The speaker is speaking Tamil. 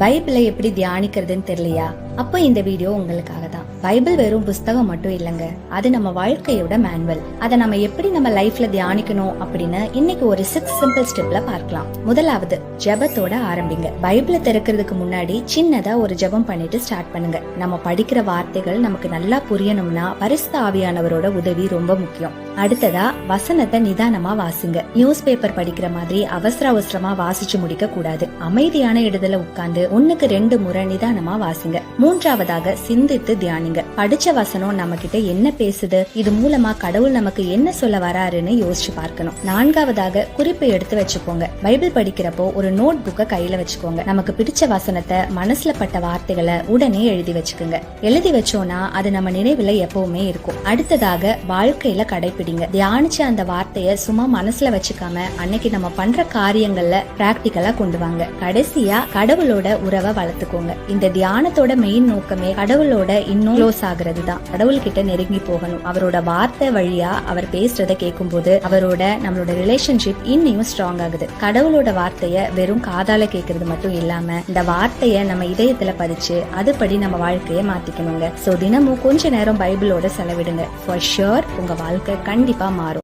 பைபிளை எப்படி தியானிக்கிறதுன்னு தெரியலையா? அப்போ இந்த வீடியோ உங்களுக்காக தான். பைபிள் வெறும் புஸ்தகம் மட்டும் இல்லைங்க, அது நம்ம வாழ்க்கையோட மேனுவல். அதை நம்ம எப்படி நம்ம லைஃப்ல தியானிக்கணும் அப்படின்னு இன்னைக்கு ஒரு 6 சிம்பிள் ஸ்டெப்ல பார்க்கலாம். முதலாவது, ஜெபத்தோட ஆரம்பிங்க. பைபிளை திறக்கிறதுக்கு முன்னாடி சின்னதா ஒரு ஜெபம் பண்ணிட்டு ஸ்டார்ட் பண்ணுங்க. நம்ம படிக்கிற வார்த்தைகள் நமக்கு நல்லா புரியணும்னா பரிசுத்த ஆவியானவரோட உதவி ரொம்ப முக்கியம். அடுத்ததா, வசனத்தை நிதானமா வாசிங்க. நியூஸ் பேப்பர் படிக்கிற மாதிரி அவசரமா வாசிச்சு முடிக்க கூடாது. அமைதியான இடத்துல உட்கார்ந்து 1க்கு 2 முறை நிதானமா வாசிங்க. மூன்றாவதாக, சிந்தித்து தியானிங்க. படிச்ச வசனம் நம்ம கிட்ட என்ன பேசுது, இது மூலமா கடவுள் நமக்கு என்ன சொல்ல வராருன்னு யோசிச்சு பார்க்கணும். நான்காவதாக, குறிப்பை எடுத்து வச்சுக்கோங்க. பைபிள் படிக்கிறப்போ ஒரு நோட் புக்கை கையில வச்சுக்கோங்க. நமக்கு பிடிச்ச வசனத்தை, மனசுல பட்ட வார்த்தைகளை உடனே எழுதி வச்சுக்கோங்க. எழுதி வச்சோம்னா அது நம்ம நினைவுல எப்பவுமே இருக்கும். அடுத்ததாக, வாழ்க்கையில கடைபிடிங்க. தியானிச்ச அந்த வார்த்தைய சும்மா மனசுல வச்சுக்காம அன்னைக்கு நம்ம பண்ற காரியங்கள்ல பிராக்டிக்கலா கொண்டு வாங்க. கடைசியா, கடவுளோட உறவை வளர்த்துக்கோங்க. இந்த தியானத்தோட மெயின் நோக்கமே கடவுளோட இன்னும் க்ளோஸ் ஆகுறது தான். கடவுள் கிட்ட நெருங்கி போகணும். அவரோட வார்த்தை வழியா அவர் பேசுறத கேட்கும் போது அவரோட நம்மளோட ரிலேஷன்ஷிப் இன்னும் ஸ்ட்ராங் ஆகுது. கடவுளோட வார்த்தைய வெறும் காதால கேட்கறது மட்டும் இல்லாம இந்த வார்த்தைய நம்ம இதயத்துல பதிச்சு அதுபடி நம்ம வாழ்க்கைய மாத்திக்கணுங்க. சோ தினமும் கொஞ்ச நேரம் பைபிளோட செலவிடுங்க. ஃபார் ஷுர் உங்க வாழ்க்கை கண்டிப்பா மாறும்.